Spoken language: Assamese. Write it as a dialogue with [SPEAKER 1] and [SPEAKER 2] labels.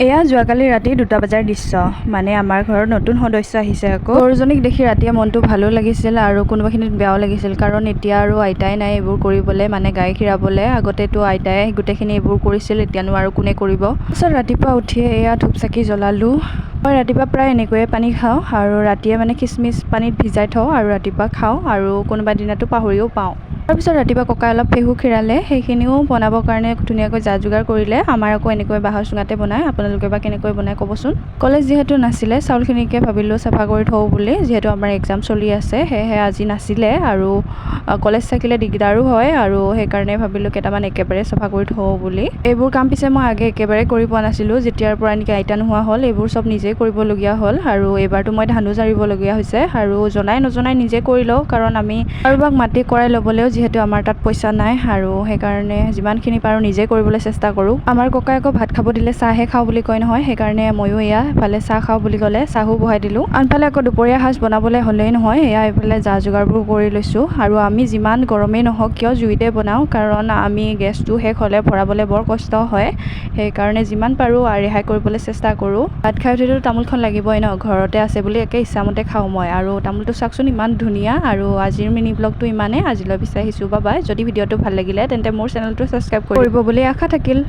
[SPEAKER 1] এয়া যোৱাকালি ৰাতি 2টা বজাৰ দৃশ্য। মানে আমাৰ ঘৰত নতুন সদস্য আহিছে আকৌ। সৰুজনীক দেখি ৰাতিয়ে মনটো ভালো লাগিছিল আৰু কোনোবাখিনিত বেয়াও লাগিছিল, কাৰণ এতিয়া আৰু আইতাই নাই এইবোৰ কৰিবলৈ, মানে গাই খীৰাবলৈ। আগতেতো আইতাই গোটেইখিনি এইবোৰ কৰিছিল, এতিয়ানো আৰু কোনে কৰিব। তাৰপিছত ৰাতিপুৱা উঠিয়ে এয়া ধূপ চাকি জ্বলালোঁ। মই ৰাতিপুৱা প্ৰায় এনেকৈয়ে পানী খাওঁ, আৰু ৰাতিয়ে মানে খিচমিচ পানীত ভিজাই থওঁ আৰু ৰাতিপুৱা খাওঁ, আৰু কোনোবা দিনাটো পাহৰিও পাওঁ। তাৰপিছত ৰাতিপুৱা ককাই অলপ ফেহু খীৰালে, সেইখিনিও বনাবৰ কাৰণে ধুনীয়াকৈ যা যোগাৰ কৰিলে। আমাৰ আকৌ এনেকৈ বাঁহৰ চুঙাতে বনায়, আপোনালোকে বা কেনেকৈ বনায় ক'বচোন। কলেজ যিহেতু নাছিলে, চাউলখিনিকে ভাবিলোঁ চাফা কৰি থওঁ বুলি, যিহেতু আমাৰ এক্সাম চলি আছে, সেয়েহে আজি নাছিলে আৰু কলেজ থাকিলে দিগদাৰো হয়, আৰু সেইকাৰণে ভাবিলোঁ কেইটামান একেবাৰে চাফা কৰি থওঁ বুলি। এইবোৰ কাম পিছে মই আগে একেবাৰে কৰি পোৱা নাছিলোঁ, যেতিয়াৰ পৰা এনেকৈ আইতা নোহোৱা হ'ল এইবোৰ চব নিজেই কৰিবলগীয়া হ'ল। আৰু এইবাৰতো মই ধানো জাৰিবলগীয়া হৈছে, আৰু জনাই নজনাই নিজে কৰি লওঁ, কাৰণ আমি কাৰোবাক মাতি কৰাই ল'বলৈও যিহেতু আমাৰ তাত পইচা নাই, আৰু সেইকাৰণে যিমানখিনি পাৰোঁ নিজে কৰিবলৈ চেষ্টা কৰোঁ। আমাৰ ককাই আকৌ ভাত খাব দিলে চাহহে খাওঁ বুলি কয় নহয়, সেইকাৰণে ময়ো এয়া এফালে চাহ খাওঁ বুলি ক'লে চাহো বহাই দিলোঁ। আনফালে আকৌ দুপৰীয়া সাঁজ বনাবলৈ হ'লেই নহয়, এয়া এইফালে যা যোগাৰবোৰ কৰি লৈছোঁ। আৰু আমি যিমান গৰমেই নহওক কিয় জুইতে বনাওঁ, কাৰণ আমি গেছটো শেষ হ'লে ভৰাবলৈ বৰ কষ্ট হয়, সেইকাৰণে যিমান পাৰোঁ ৰেহাই কৰিবলৈ চেষ্টা কৰোঁ। ভাত খাই উঠিতো তামোলখন লাগিবই ন, ঘৰতে আছে বুলি একে ইচ্ছামতে খাওঁ মই। আৰু তামোলটো চাওকচোন ইমান ধুনীয়া। আৰু আজিৰ মিনি ব্লগটো ইমানেই, আজিলৈ বিচাৰিছোঁ, বাই বাই। যদি ভিডিঅ'টো ভাল লাগিলে তেন্তে মোৰ চেনেলটো ছাবস্ক্ৰাইব কৰিব বুলি আশা থাকিল।